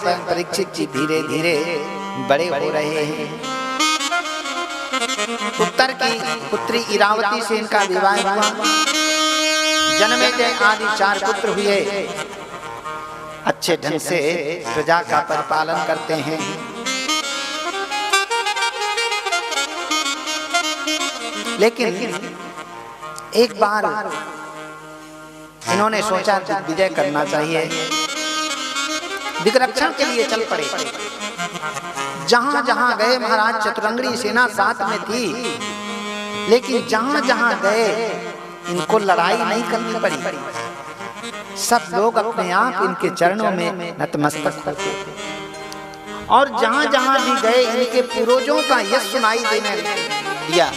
परीक्षित जी धीरे धीरे बड़े हो रहे हैं। उत्तर की पुत्री इरावती से इनका विवाह हुआ। जन्मेजय आदि 4 पुत्र हुए। अच्छे ढंग से प्रजा का परिपालन करते हैं। लेकिन एक बार इन्होंने सोचा दिग्विजय करना चाहिए, दिग्रक्षण के लिए चल पड़े। जहां जहां गए महाराज चतुरंगड़ी सेना साथ में थी, लेकिन जहां जहां गए इनको लड़ाई नहीं करनी पड़ी। सब लोग अपने आप इनके चरणों में नतमस्तक होते थे और जहां जहां भी गए इनके पूर्वजों का यश सुनाई देने दिया।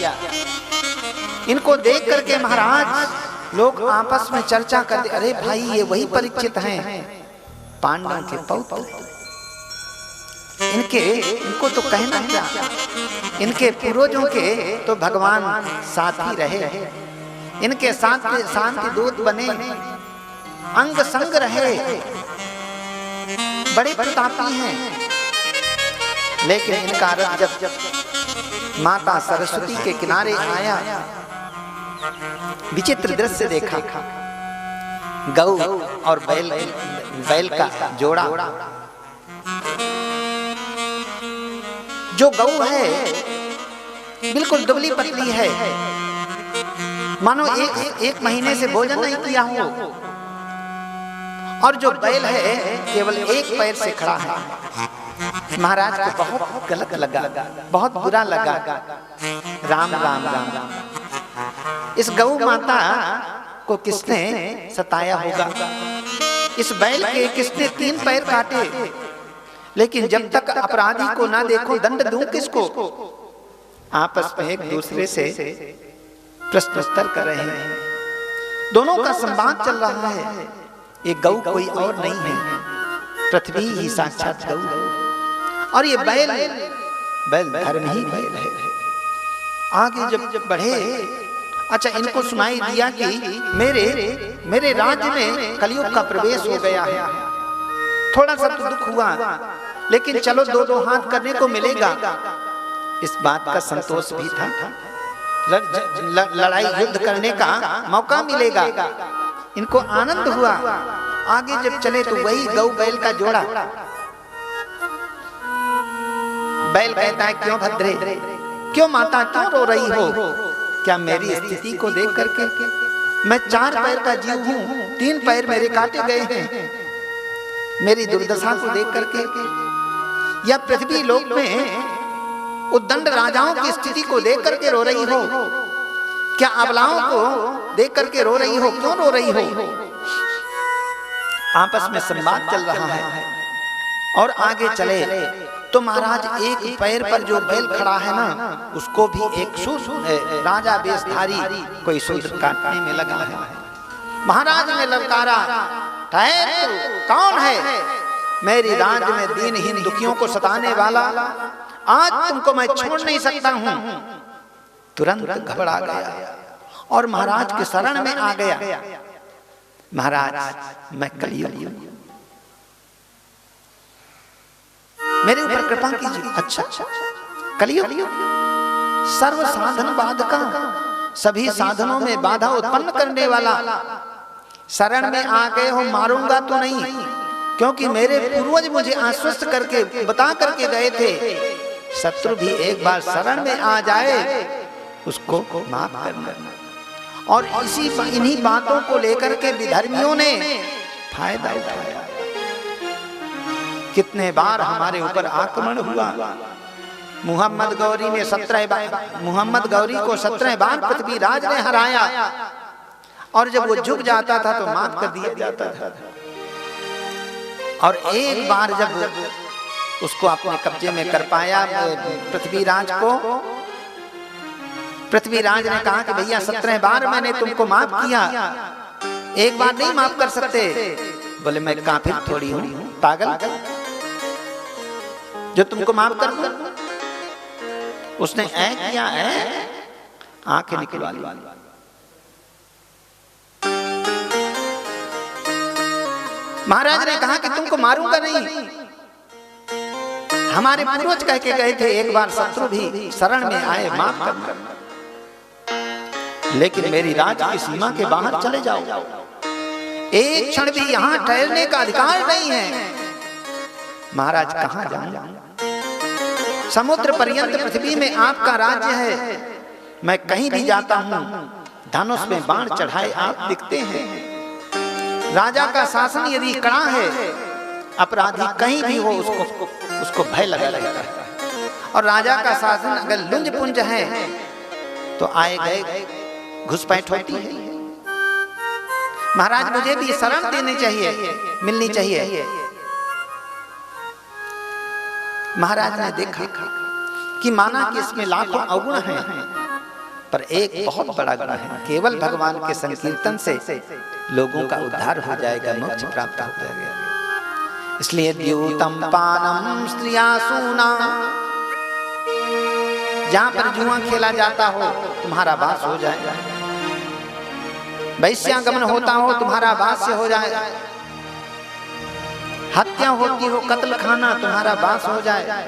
इनको देख करके महाराज लोग आपस में चर्चा करते, अरे भाई ये वही परीक्षित हैं, पांडवों के पौत्र। इनको तो कहना क्या, इनके पूर्वजों के तो भगवान साथी रहे, इनके साथ शांति दूत बने, अंग संग रहे, बड़े प्रतापी हैं। लेकिन इनका रथ जब माता सरस्वती के किनारे आया, विचित्र दृश्य देखा। गौ और बैल का जोड़ा। जो गौ है बिल्कुल दुबली पतली है, मानो एक महीने से भोजन नहीं किया हो, और जो बैल है केवल एक पैर से खड़ा है। महाराज को बहुत गलत लगा, बहुत बुरा लगा। राम राम राम राम, इस गौ माता को किसने सताया होगा, इस बैल के किसने 3 पैर काटे। लेकिन जब तक अपराधी को ना देखो दंड दूं किसको। आपस में एक दूसरे से प्रश्नोत्तर कर रहे हैं, दोनों का संवाद चल रहा है। ये गौ कोई और नहीं है, पृथ्वी ही साक्षात गौ है, और ये बैल धर्म ही बैल है। आगे जब बढ़े, अच्छा इनको सुनाई दिया कि मेरे राज्य में कलयुग का प्रवेश हो गया है। थोड़ा सा तो दुख हुआ, लेकिन चलो 2-2 हाथ करने को मिलेगा, इस बात का संतोष भी था। लड़ाई युद्ध करने का मौका मिलेगा, इनको आनंद हुआ। आगे जब चले तो वही गौ बैल का जोड़ा। बैल कहता है, क्यों भद्रे, क्यों माता, क्यों रो रही हो? क्या मेरी स्थिति को देख करके, मैं 4 पैर का जीव हूं, 3 पैर मेरे काटे गए हैं, मेरी दुर्दशा को देख करके, या पृथ्वी लोक में उद्दंड राजाओं की स्थिति को देख करके रो रही हो? क्या अबलाओं को देख करके रो रही हो? क्यों रो रही हो? आपस में संवाद चल रहा है। और आगे चले तो महाराज एक पैर पर जो बैल खड़ा है ना, उसको भी एक राजा वेशधारी कोई शूद्र काटने में लगा है। महाराज ने ललकारा, ठहर, कौन है? मेरी राज्य में दीनहीन दुखियों को सताने वाला, आज तुमको मैं छोड़ नहीं सकता हूं। तुरंत घबरा गया और महाराज के शरण में आ गया। महाराज मैं कलयुग, मेरे ऊपर कृपा कीजिए। अच्छा, कलयुग सर्व साधन बाधका, सभी साधनों में बाधा उत्पन्न करने वाला, शरण में आ गए हो, मारूंगा तो नहीं, क्योंकि मेरे पूर्वज मुझे आश्वस्त करके बता करके गए थे, शत्रु भी एक बार शरण में आ जाए उसको माफ करना। और इन्हीं बातों को लेकर के विधर्मियों ने फायदा उठाया। कितने बार हमारे ऊपर आक्रमण हुआ। मोहम्मद गौरी ने 17 बार, मोहम्मद गौरी को 17 बार पृथ्वीराज ने हराया, और जब वो झुक जाता था तो माफ कर दिया जाता था। और एक बार जब उसको अपने कब्जे में कर पाया पृथ्वीराज को, पृथ्वीराज ने कहा कि भैया 17 बार मैंने तुमको माफ किया, एक बार नहीं माफ कर सकते। बोले मैं काफिर थोड़ी हूं, पागल, जो तुमको माफ कर दूं। उसने ऐ किया, आंखें निकलवा ली। महाराज ने कहा कि तुमको मारूंगा नहीं, हमारे पूर्वज कह के गए थे एक बार शत्रु भी शरण में आए माफ करना, लेकिन मेरी राज की सीमा के बाहर चले जाओ, एक क्षण भी यहाँ ठहरने का अधिकार नहीं है। महाराज कहाँ जाऊं? समुद्र पर्यंत पृथ्वी में आपका राज्य है, मैं कहीं भी जाता हूँ धनुष में बाण चढ़ाए आप दिखते हैं। राजा का शासन यदि कड़ा है, अपराधी कहीं भी हो उसको भय लगा रहता है, और राजा का शासन अगर लुंज पुंज है तो आए गए घुसपैठ होती है। महाराज मुझे भी शरण देनी चाहिए, मिलनी चाहिए। महाराज ने देखा कि माना कि इसमें लाखों अवगुण हैं, पर एक बहुत बड़ा गुण है, केवल भगवान के संकीर्तन से लोगों का उद्धार हो जाएगा, मोक्ष प्राप्त हो जाएगा। इसलिए द्यूतम पानम स्त्रियासूना, जहां पर जुआ खेला जाता हो तुम्हारा वास हो जाएगा, वैश्यागमन होता हो तुम्हारा वास हो जाएगा, हत्या होती हो कत्ल खाना तुम्हारा वास हो जाए,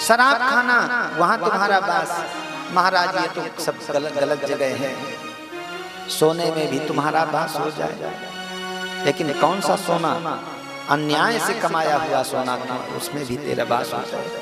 शराब खाना वहां तुम्हारा वास। महाराज ये तो सब गलत गलत जगह है, सोने में भी तुम्हारा वास हो जाए, लेकिन कौन सा सोना? अन्याय से कमाया हुआ सोना, उसमें भी तेरा वास हो जाए।